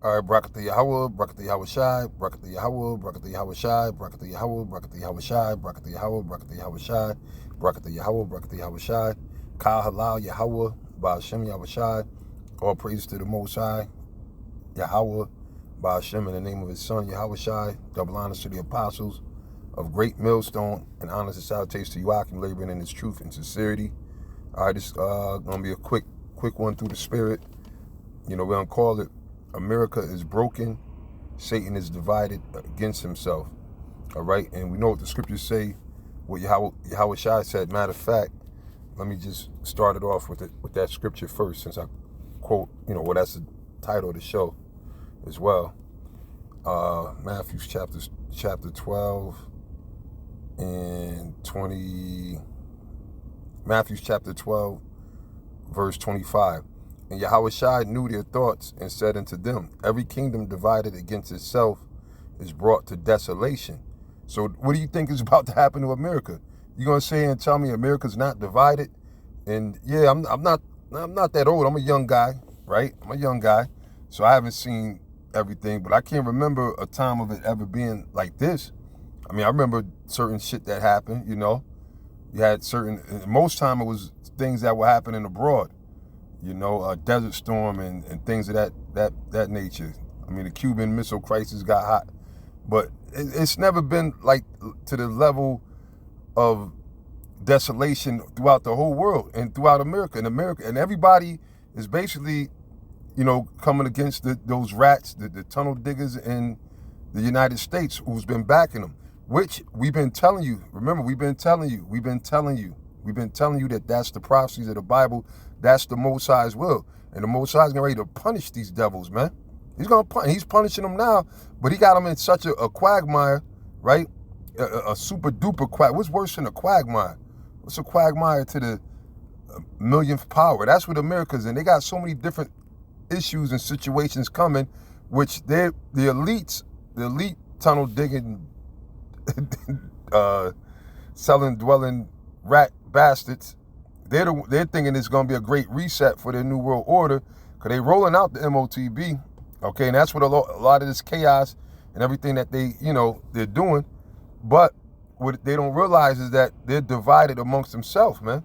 All right, Brakatha Yahweh, Brakatha Yahweh Shai, Brakatha Yahweh, Brakatha Yahweh Shai, Brakatha Yahweh, Brakatha Yahweh Shai, Brakatha Yahweh, Brakatha Yahweh Shai, Brakatha Yahweh, Brakatha Yahweh Shai, Kal Halal Yahweh, Ba'ashem Yahweh Shai, all praise to the Most High, Yahweh, Ba'ashem in the name of his son, Yahweh Shai, double honors to the apostles of Great Millstone, and honors and salutations to Joachim, laboring in his truth and sincerity. All right, this is going to be a quick one through the spirit. We're going to call it America is broken, Satan is divided against himself. All right, and we know what the scriptures say, what Yahweh Shai said. Matter of fact, let me just start it off with that scripture first, since I quote, well, that's the title of the show as well. Matthew chapter 12 and 20. Matthew chapter 12, verse 25. And Yahweh Shai knew their thoughts and said unto them, every kingdom divided against itself is brought to desolation. So what do you think is about to happen to America? You gonna say and tell me America's not divided? And yeah, I'm not that old. I'm a young guy, right? I'm a young guy, so I haven't seen everything, but I can't remember a time of it ever being like this. I mean, I remember certain shit that happened. You had most time it was things that were happening abroad. A desert storm and things of that nature. I mean, the Cuban Missile Crisis got hot, but it's never been like to the level of desolation throughout the whole world and throughout America. And everybody is basically, coming against those rats, the tunnel diggers in the United States, who's been backing them, which we've been telling you. Remember, we've been telling you that that's the prophecies of the Bible. That's the Most High's will. And the Most High's getting ready to punish these devils, man. He's punishing them now, but he got them in such a quagmire, right? A super duper quag. What's worse than a quagmire? What's a quagmire to the millionth power? That's what America's in. They got so many different issues and situations coming, which the elite tunnel digging, selling, dwelling rat bastards, they're thinking it's going to be a great reset for their new world order, because they rolling out the MOTB, okay, and that's what a lot of this chaos and everything that they're doing. But what they don't realize is that they're divided amongst themselves, man.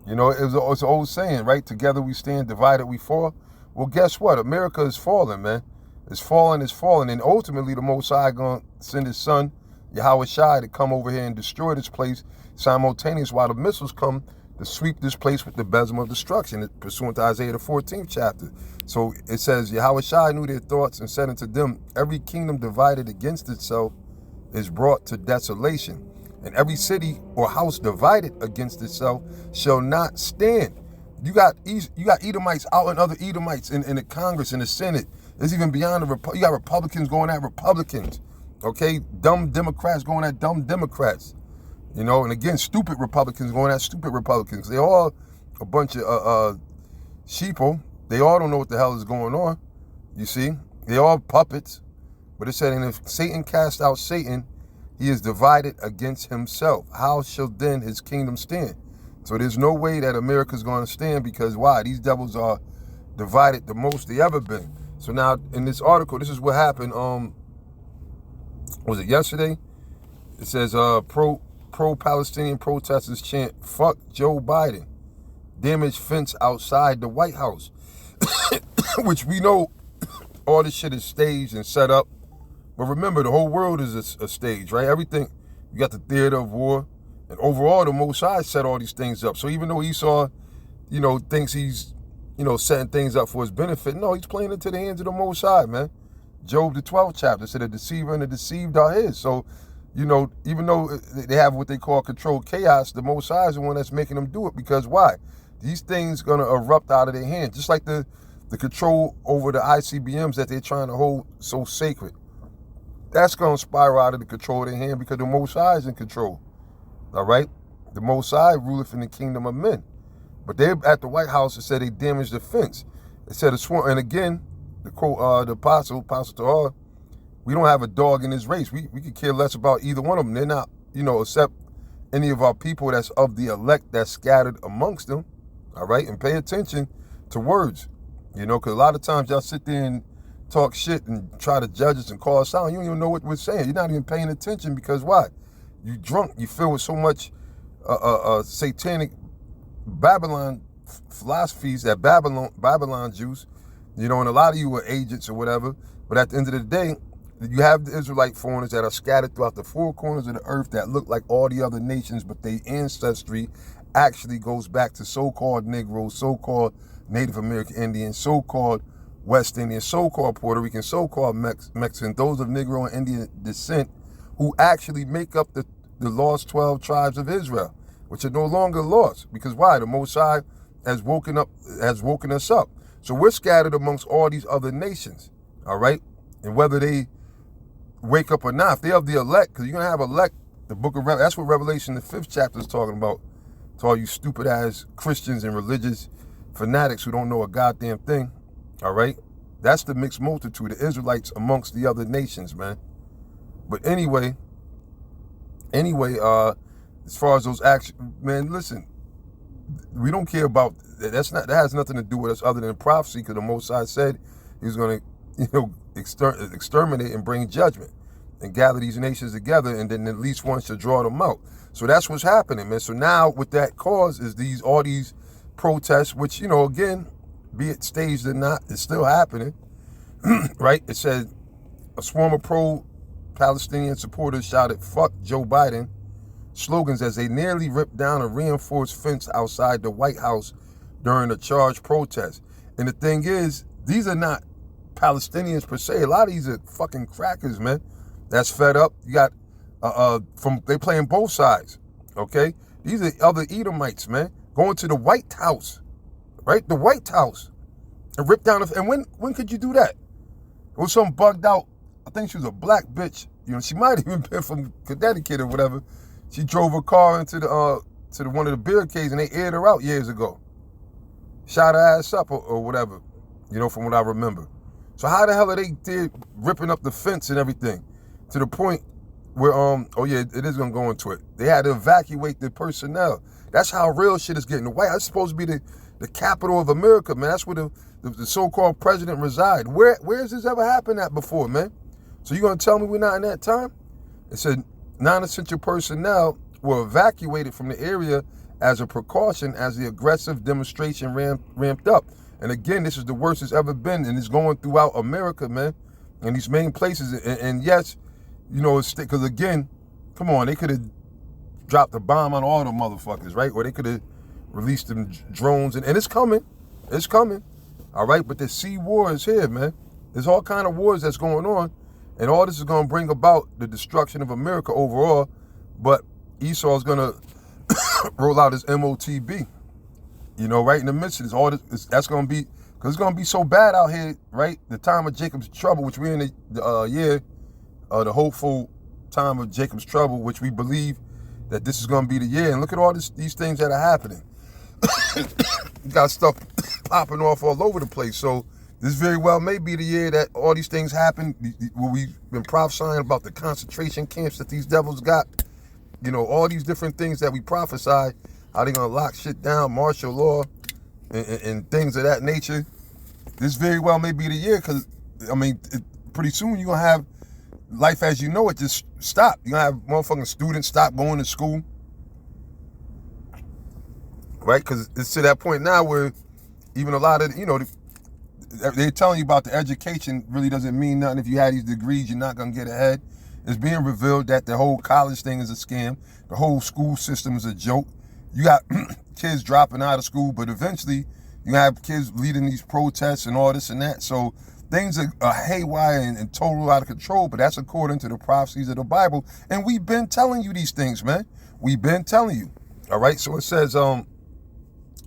It's an old saying, right? Together we stand, divided we fall. Well, guess what? America is falling, man. It's falling, and ultimately the Most High going to send his son, Yahweh Shai, to come over here and destroy this place simultaneous while the missiles come to sweep this place with the besom of destruction, pursuant to Isaiah the 14th chapter. So it says, Yahweh Shai knew their thoughts and said unto them, every kingdom divided against itself is brought to desolation, and every city or house divided against itself shall not stand. You got Edomites out and other Edomites in the Congress, in the Senate. It's even beyond you got Republicans going at Republicans, okay? Dumb Democrats going at dumb Democrats. And again, stupid Republicans going at stupid Republicans. They all a bunch of sheeple. They all don't know what the hell is going on. You see, they all puppets. But it said, and if Satan cast out Satan, he is divided against himself. How shall then his kingdom stand? So there's no way that America's going to stand, because why? These devils are divided the most they ever been. So now in this article, this is what happened. Was it yesterday? It says pro-Palestinian protesters chant, fuck Joe Biden. Damaged fence outside the White House. Which we know all this shit is staged and set up. But remember, the whole world is a stage, right? Everything. You got the theater of war. And overall, the Most High set all these things up. So even though Esau, thinks he's, setting things up for his benefit, no, he's playing into the hands of the Most High, man. Job, the 12th chapter, said the deceiver and the deceived are his. So, even though they have what they call controlled chaos, the Most High is the one that's making them do it. Because why? These things going to erupt out of their hands. Just like the control over the ICBMs that they're trying to hold so sacred. That's going to spiral out of the control of their hand, because the Most High is in control. All right? The Most High ruleth in the kingdom of men. But they at the White House, it said they damaged the fence. It said and again, the quote, the apostle Tahar, we don't have a dog in this race. We could care less about either one of them. They're not, except any of our people that's of the elect that's scattered amongst them. All right? And pay attention to words, because a lot of times y'all sit there and talk shit and try to judge us and call us out. You don't even know what we're saying. You're not even paying attention because why? You drunk. You filled with so much satanic Babylon philosophies, that Babylon juice, you know, and a lot of you were agents or whatever. But at the end of the day, you have the Israelite foreigners that are scattered throughout the four corners of the earth that look like all the other nations, but their ancestry actually goes back to so-called Negroes, so-called Native American Indians, so-called West Indians, so-called Puerto Ricans, so-called Mexicans, those of Negro and Indian descent, who actually make up the lost 12 tribes of Israel, which are no longer lost. Because why? The Most High has woken us up. So we're scattered amongst all these other nations, all right? And whether they wake up or not, if they are the elect, because you're going to have elect, the book of Revelation, that's what Revelation, the 5th chapter is talking about, to all you stupid ass Christians and religious fanatics who don't know a goddamn thing, all right? That's the mixed multitude, the Israelites amongst the other nations, man. But anyway, as far as those actions, man, listen, we don't care about that. That has nothing to do with us other than prophecy, because the Most High said he was going to, you know, exterminate and bring judgment and gather these nations together, and then at least once to draw them out. So that's what's happening, man. So now with that cause is all these protests, which, you know, again, be it staged or not, it's still happening, right? It said a swarm of pro-Palestinian supporters shouted "fuck Joe Biden" slogans as they nearly ripped down a reinforced fence outside the White House during a charged protest. And the thing is, these are not Palestinians per se. A lot of these are fucking crackers, man. That's fed up. You got they playing both sides. Okay, these are other Edomites, man, going to the White House, right? The White House, and rip down. And when could you do that? It was some bugged out. I think she was a black bitch. You know, she might have even been from Connecticut or whatever. She drove her car into the one of the barricades and they aired her out years ago. Shot her ass up or whatever, you know, from what I remember. So how the hell are they ripping up the fence and everything to the point where, oh yeah, it is going to go into it. They had to evacuate the personnel. That's how real shit is getting. The White House is supposed to be the capital of America, man. That's where the so-called president reside. Where has this ever happened at before, man? So you going to tell me we're not in that time? It said non-essential personnel were evacuated from the area as a precaution as the aggressive demonstration ramped up. And again, this is the worst it's ever been, and it's going throughout America, man, in these main places. And yes, you know, it's because again, come on, they could have dropped a bomb on all the motherfuckers, right? Or they could have released them drones, and it's coming, all right? But the sea war is here, man. There's all kind of wars that's going on, and all this is going to bring about the destruction of America overall. But Esau is going to roll out his MOTB, you know, right in the midst of this. All this, that's going to be, because it's going to be so bad out here, right? The time of Jacob's trouble, which we're in the year, the hopeful time of Jacob's trouble, which we believe that this is going to be the year. And look at all these things that are happening. You got stuff popping off all over the place. So this very well may be the year that all these things happen, where we've been prophesying about the concentration camps that these devils got. You know, all these different things that we prophesy, how they're going to lock shit down, martial law, and things of that nature. This very well may be the year, because, I mean, pretty soon you're going to have life as you know it just stop. You're going to have motherfucking students stop going to school. Right? Because it's to that point now where even a lot of, you know, they're telling you about the education really doesn't mean nothing. If you have these degrees, you're not going to get ahead. It's being revealed that the whole college thing is a scam. The whole school system is a joke. You got kids dropping out of school, but eventually you have kids leading these protests and all this and that. So things are haywire and total out of control, but that's according to the prophecies of the Bible. And we've been telling you these things, man. We've been telling you. All right, so it says,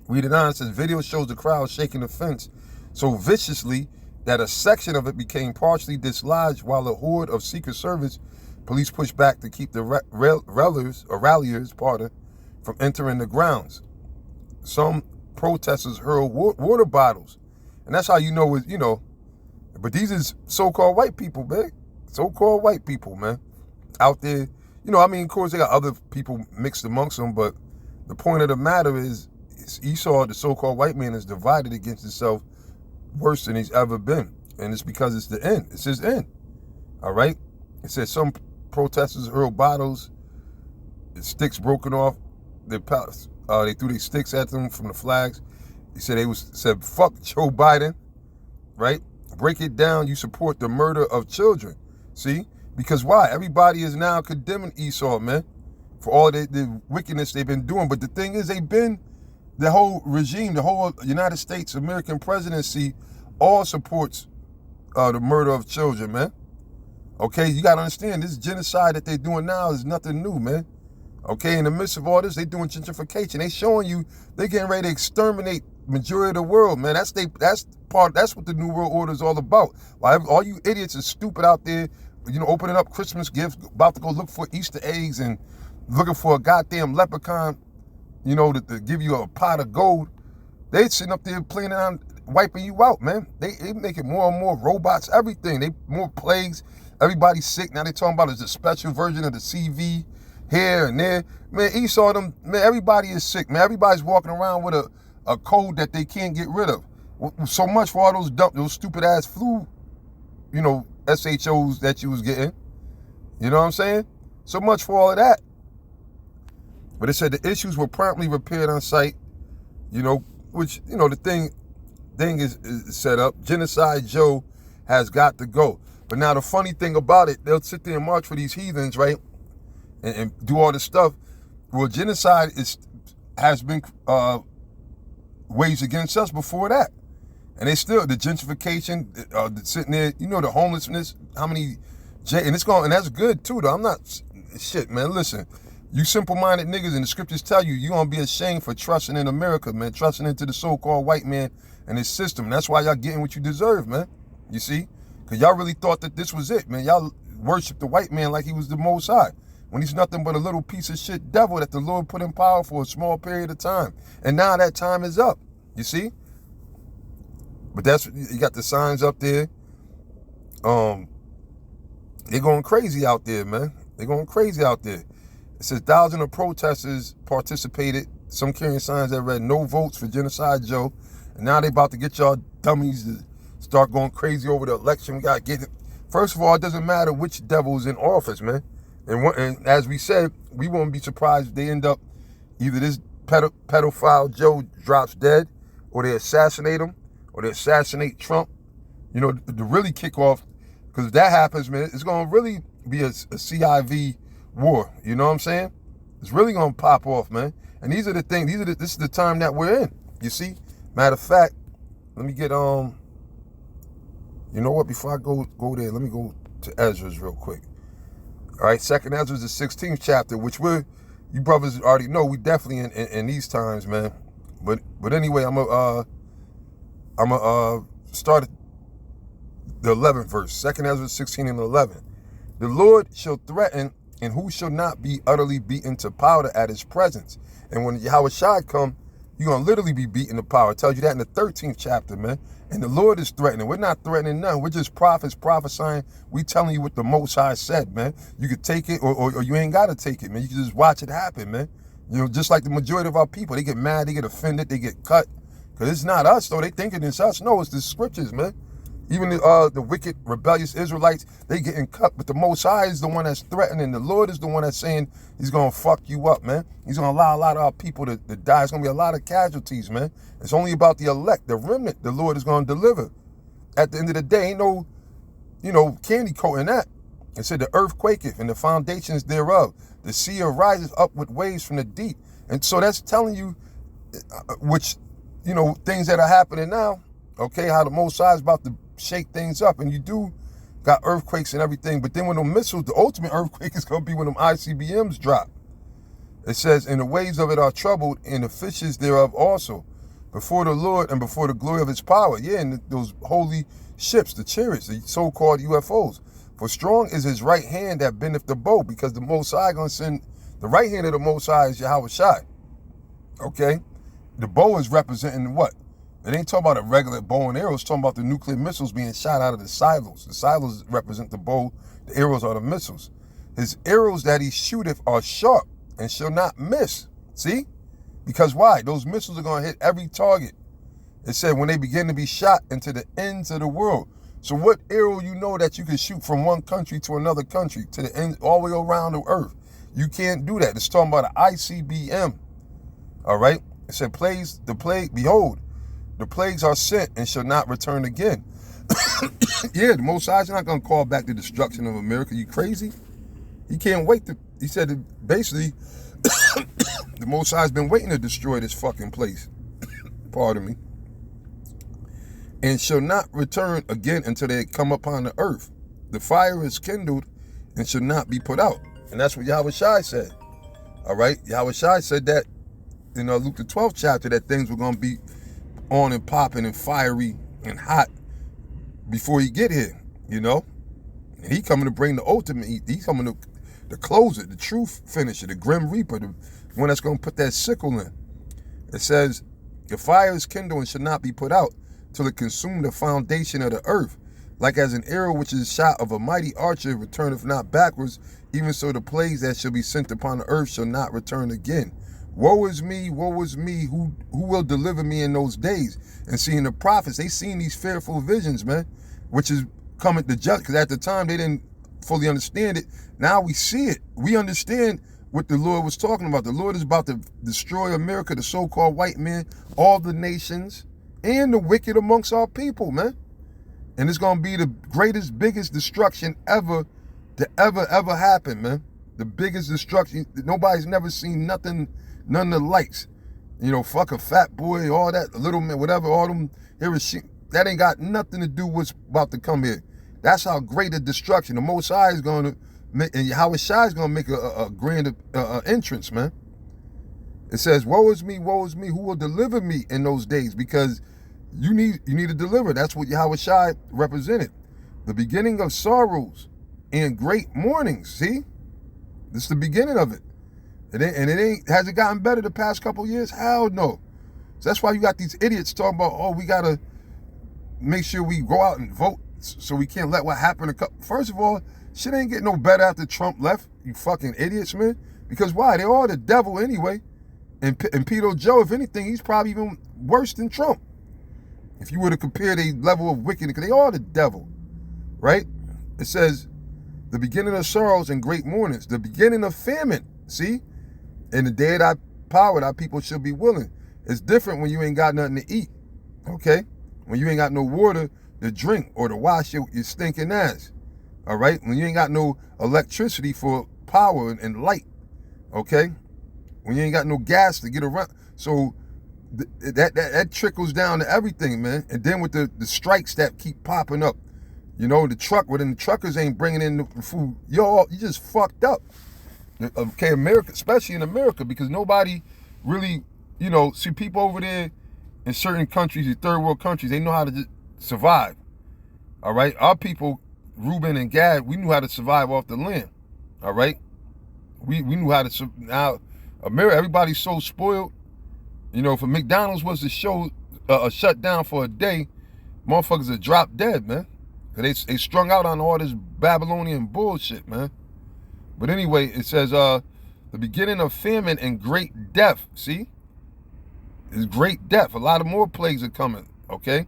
read it on. It says, video shows the crowd shaking the fence so viciously that a section of it became partially dislodged, while a horde of Secret Service police pushed back to keep the ralliers from entering the grounds. Some protesters hurled water bottles, and that's how you know it, you know. But these is so-called white people, man. So-called white people, man, out there. You know, I mean, of course, they got other people mixed amongst them, but the point of the matter is Esau, the so-called white man, is divided against himself worse than he's ever been. And it's because it's the end. It's his end. All right? It says some protesters hurled bottles, sticks broken off. They threw their sticks at them from the flags. He said said fuck Joe Biden, right? Break it down. You support the murder of children. See? Because why? Everybody is now condemning Esau, man, for all the wickedness they've been doing. But the thing is, the whole regime, the whole United States American presidency, all supports the murder of children, man. Okay, you got to understand, this genocide that they're doing now is nothing new, man. Okay, in the midst of all this, they're doing gentrification. They showing you they're getting ready to exterminate majority of the world, man. That's what the New World Order is all about. All you idiots are stupid out there, opening up Christmas gifts, about to go look for Easter eggs and looking for a goddamn leprechaun, to give you a pot of gold. They sitting up there planning on wiping you out, man. They making more and more robots, everything. They more plagues. Everybody's sick. Now they talking about it's a special version of the CV here and there. Man, Esau, everybody is sick, man. Everybody's walking around with a cold that they can't get rid of. So much for all those stupid ass flu, SHOs that you was getting. You know what I'm saying? So much for all of that. But it said the issues were promptly repaired on site, which, the thing is set up. Genocide Joe has got to go. But now the funny thing about it, they'll sit there and march for these heathens, right? And do all this stuff. Well, genocide has been waged against us before that. And they still, the gentrification, sitting there, the homelessness, and that's good too, though. I'm not, shit, man, listen. You simple-minded niggas, and the scriptures tell you, you're going to be ashamed for trusting in America, man, trusting into the so-called white man and his system. And that's why y'all getting what you deserve, man. You see? Because y'all really thought that this was it, man. Y'all worship the white man like he was the Most High, when he's nothing but a little piece of shit devil that the Lord put in power for a small period of time. And now that time is up, you see? But you got the signs up there. They're going crazy out there, man. They're going crazy out there. It says thousands of protesters participated, some carrying signs that read no votes for Genocide Joe. And now they about to get y'all dummies to start going crazy over the election. We got to get it. First of all, it doesn't matter which devil's in office, man. And as we said, we won't be surprised if they end up, either this pedophile Joe drops dead, or they assassinate him, or they assassinate Trump. To really kick off, because if that happens, man, it's going to really be a CIV war. You know what I'm saying? It's really going to pop off, man. And these are the things, this is the time that we're in, you see? Matter of fact, let me get, you know what, before I go there, let me go to Ezra's real quick. All right, 2nd Ezra's the 16th chapter, which you brothers already know, we definitely in these times, man. But anyway, I'm gonna start at the 11th verse, 2nd Ezra 16 and 11. The Lord shall threaten, and who shall not be utterly beaten to powder at his presence. And when Yahushua come, you're going to literally be beaten to powder. It tells you that in the 13th chapter, man. And the Lord is threatening. We're not threatening none. We're just prophets prophesying. We telling you what the Most High said, man. You could take it or you ain't got to take it, man. You can just watch it happen, man. Just like the majority of our people. They get mad, they get offended, they get cut. Because it's not us, though. They thinking it's us. No, it's the scriptures, man. Even the wicked, rebellious Israelites, they getting cut. But the Most High is the one that's threatening. The Lord is the one that's saying he's going to fuck you up, man. He's going to allow a lot of our people to die. It's going to be a lot of casualties, man. It's only about the elect, the remnant the Lord is going to deliver. At the end of the day, ain't no, candy coating that. It said the earth quaketh and the foundations thereof. The sea arises up with waves from the deep. And so that's telling you, which, things that are happening now, okay, how the Most High is about to shake things up. And you do got earthquakes and everything. But then when them missiles, the ultimate earthquake is going to be when them ICBMs drop. It says, and the waves of it are troubled, and the fishes thereof also, before the Lord and before the glory of his power. Yeah, and those holy ships, the chariots, the so-called UFOs. For strong is his right hand that bendeth the bow, because the Most High going to send, the right hand of the Most High is Yahushua. Okay? The bow is representing what? It ain't talking about a regular bow and arrow. It's talking about the nuclear missiles being shot out of the silos. The silos represent the bow. The arrows are the missiles. His arrows that he shooteth are sharp and shall not miss. See? Because why? Those missiles are going to hit every target. It said when they begin to be shot into the ends of the world. So what arrow you know that you can shoot from one country to another country, to the end, all the way around the earth? You can't do that. It's talking about an ICBM. All right? It said, behold, the plagues are sent and shall not return again. Yeah, the Most High is not going to call back the destruction of America. You crazy? He can't wait to, he said that basically, the Most High has been waiting to destroy this fucking place. Pardon me. And shall not return again until they come upon the earth. The fire is kindled and shall not be put out. And that's what Yahweh Shai said. All right? Yahweh Shai said that in Luke the 12th chapter, that things were going to be on and popping and fiery and hot before he get here, you know? And he coming to bring the ultimate. He's coming to close it, the truth finisher, the grim reaper, the one that's going to put that sickle in. It says, the fire is kindled and should not be put out till it consume the foundation of the earth. Like as an arrow which is shot of a mighty archer returneth not backwards, even so the plagues that shall be sent upon the earth shall not return again. Woe is me, who will deliver me in those days? And seeing the prophets, they seen these fearful visions, man, which is coming to judge, because at the time they didn't fully understand it. Now we see it. We understand what the Lord was talking about. The Lord is about to destroy America, the so-called white man, all the nations, and the wicked amongst our people, man. And it's going to be the greatest, biggest destruction ever to ever happen, man. The biggest destruction. Nobody's never seen nothing, none of the likes. You know, fuck a fat boy, all that, little man, whatever, all them, that ain't got nothing to do with what's about to come here. That's how great a destruction. The Most High is going to make, and Yahweh Shai is going to make a grand entrance, man. It says, woe is me, who will deliver me in those days? Because you need to deliver. That's what Yahweh Shai represented. The beginning of sorrows and great mournings. See? This is the beginning of it. Has it gotten better the past couple of years? Hell no. So that's why you got these idiots talking about, oh, we got to make sure we go out and vote so we can't let what happened. First of all, shit ain't getting no better after Trump left, you fucking idiots, man. Because why? They're all the devil anyway. And Peter Joe, if anything, he's probably even worse than Trump. If you were to compare the level of wickedness, because they are the devil, right? It says, the beginning of sorrows and great mournings, the beginning of famine, see? In the day of thy power, thy people shall be willing. It's different when you ain't got nothing to eat, okay? When you ain't got no water to drink or to wash your stinking ass, all right? When you ain't got no electricity for power and light, okay? When you ain't got no gas to get around. So that trickles down to everything, man. And then with the strikes that keep popping up, you know, the truckers ain't bringing in the food. You just fucked up. Okay, America, especially in America, because nobody really, you know, see people over there in certain countries, the third world countries, they know how to just survive. All right, our people, Reuben and Gad, we knew how to survive off the land. All right, we knew how to. Now, America, everybody's so spoiled. You know, if a McDonald's was to shut down for a day, motherfuckers would drop dead, man. Cause they strung out on all this Babylonian bullshit, man. But anyway, it says the beginning of famine and great death. See? It's great death. A lot of more plagues are coming, okay?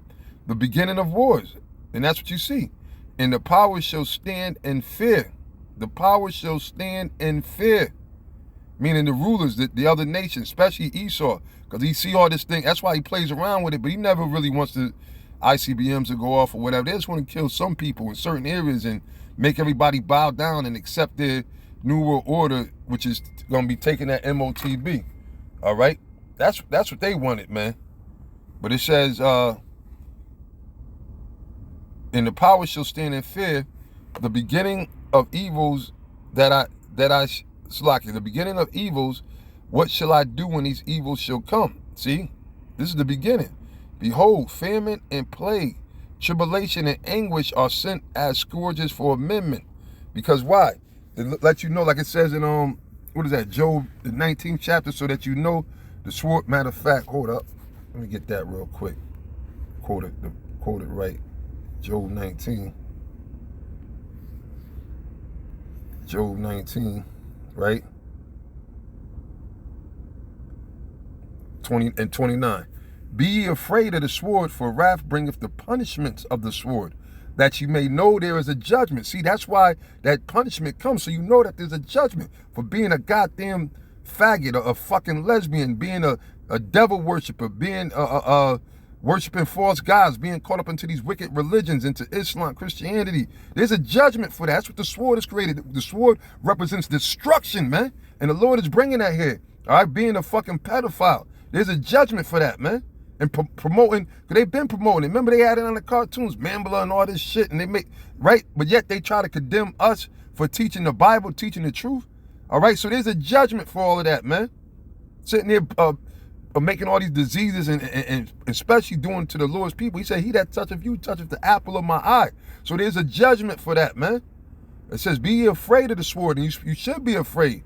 The beginning of wars. And that's what you see. And the power shall stand in fear. The power shall stand in fear. Meaning the rulers, the other nations, especially Esau. Because he see all this thing. That's why he plays around with it. But he never really wants the ICBMs to go off or whatever. They just want to kill some people in certain areas and make everybody bow down and accept their New World Order, which is going to be taking that MOTB. All right? That's what they wanted, man. But it says, and the power shall stand in fear, the beginning of evils the beginning of evils, what shall I do when these evils shall come? See? This is the beginning. Behold, famine and plague, tribulation and anguish are sent as scourges for amendment. Because why? It let you know, like it says in what is that, Job, the 19th chapter, so that you know the sword. Matter of fact, hold up, let me get that real quick. Quote it right. Job 19. Job 19, right? 20 and 29. Be ye afraid of the sword, for wrath bringeth the punishments of the sword. that you may know there is a judgment. See, that's why that punishment comes, so you know that there's a judgment for being a goddamn faggot, a fucking lesbian, being a devil worshiper, being worshiping false gods, being caught up into these wicked religions, into Islam, Christianity. There's a judgment for that. That's what the sword is created. The sword represents destruction, man. And the Lord is bringing that here. All right, being a fucking pedophile. There's a judgment for that, man. And promoting, because they've been promoting it. Remember they had it on the cartoons, Mambla and all this shit, and they make, right? But yet they try to condemn us for teaching the Bible, teaching the truth. All right, so there's a judgment for all of that, man. Sitting there making all these diseases and especially doing to the Lord's people. He said, he that toucheth you toucheth the apple of my eye. So there's a judgment for that, man. It says, be ye afraid of the sword, and you should be afraid.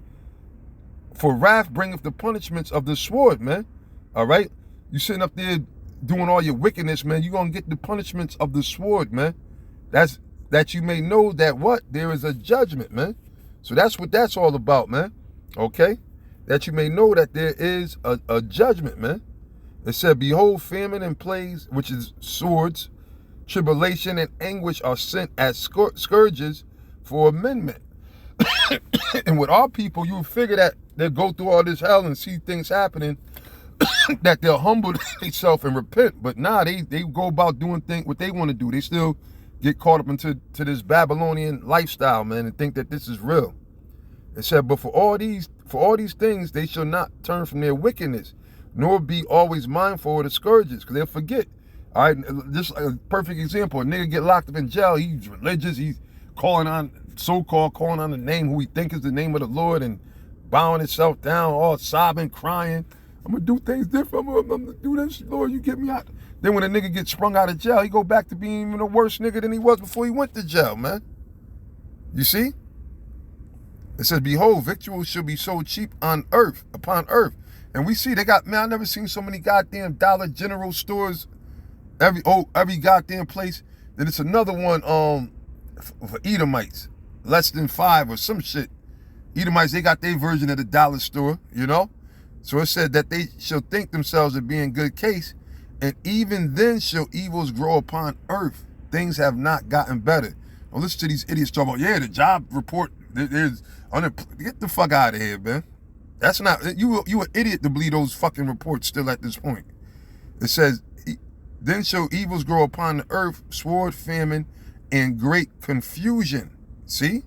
For wrath bringeth the punishments of the sword, man. All right? You sitting up there doing all your wickedness, man, you're going to get the punishments of the sword, man. That's that you may know that what? There is a judgment, man. So that's what that's all about, man. Okay? That you may know that there is a judgment, man. It said, behold, famine and plagues, which is swords, tribulation and anguish are sent as scourges for amendment. And with our people, you would figure that they'll go through all this hell and see things happening, that they'll humble themselves and repent. But nah, they go about doing things what they want to do. They still get caught up into this Babylonian lifestyle, man, and think that this is real. It said, but for all these things, they shall not turn from their wickedness, nor be always mindful of the scourges, because they'll forget. All right, just a perfect example, a nigga get locked up in jail, he's religious, he's so-called calling on the name who he think is the name of the Lord and bowing himself down, all sobbing, crying. I'm going to do things different. I'm going to do this. Lord, you get me out. Then when a nigga gets sprung out of jail, he go back to being even a worse nigga than he was before he went to jail, man. You see? It says, behold, victuals shall be so cheap on earth, upon earth. And we see they got, man, I never seen so many goddamn Dollar General stores, every goddamn place. Then it's another one for Edomites, less than 5 or some shit. Edomites, they got their version of the dollar store, you know? So it said that they shall think themselves to be in good case, and even then shall evils grow upon earth. Things have not gotten better. Well, listen to these idiots talk about, yeah, the job report, there's get the fuck out of here, man. That's not, you an idiot to believe those fucking reports still at this point. It says, then shall evils grow upon the earth, sword, famine, and great confusion. See?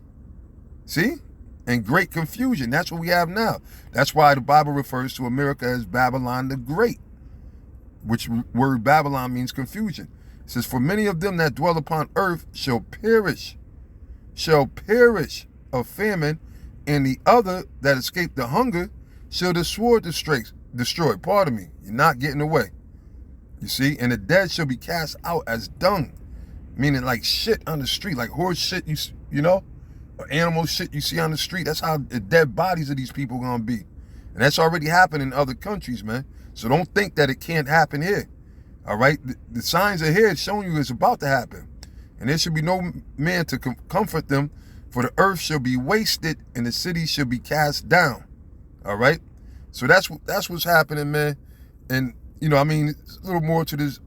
See? And great confusion. That's what we have now. That's why the Bible refers to America as Babylon the Great, which word Babylon means confusion. It says, for many of them that dwell upon earth shall perish of famine, and the other that escape the hunger shall the sword destroy. Pardon me. You're not getting away. You see? And the dead shall be cast out as dung, meaning like shit on the street, like horse shit, you know? Or animal shit you see on the street. That's how the dead bodies of these people gonna be. And that's already happened in other countries, man. So don't think that it can't happen here. All right? The signs are here showing you it's about to happen. And there should be no man to comfort them, for the earth shall be wasted and the city shall be cast down. All right? So that's what's happening, man. And, you know, I mean, it's a little more to this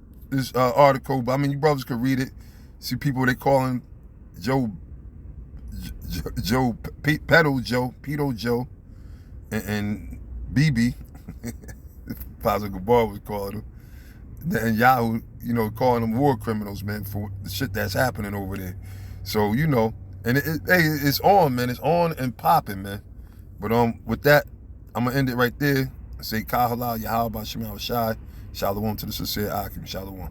article, but I mean, you brothers could read it. See people, they call him Pedo Joe, and BB, Father Gabar was calling him, and Yahoo, you know, calling them war criminals, man, for the shit that's happening over there. So, you know, and it's on, man. It's on and popping, man. But with that, I'm gonna end it right there. Say Ka Halal Yahweh Bashim Al Shai. Shalom to the sincere Akim. Shalom.